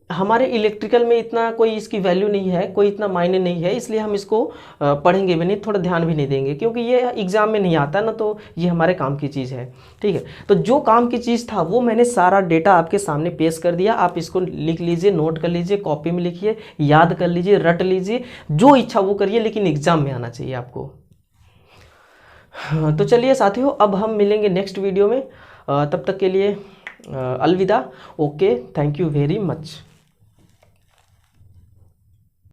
हमारे इलेक्ट्रिकल में इतना कोई इसकी वैल्यू नहीं है, कोई इतना मायने नहीं है, इसलिए हम इसको पढ़ेंगे भी नहीं, थोड़ा ध्यान भी नहीं देंगे, क्योंकि ये एग्जाम में नहीं आता ना, तो ये हमारे काम की चीज़ है। ठीक है, तो जो काम की चीज़ था वो मैंने सारा डेटा आपके सामने पेश कर दिया। आप इसको लिख लीजिए, नोट कर लीजिए, कॉपी में लिखिए, याद कर लीजिए, रट लीजिए, जो इच्छा वो करिए, लेकिन एग्जाम में आना चाहिए आपको। तो चलिए साथियों, अब हम मिलेंगे नेक्स्ट वीडियो में। तब तक के लिए अलविदा। Okay, thank you very much.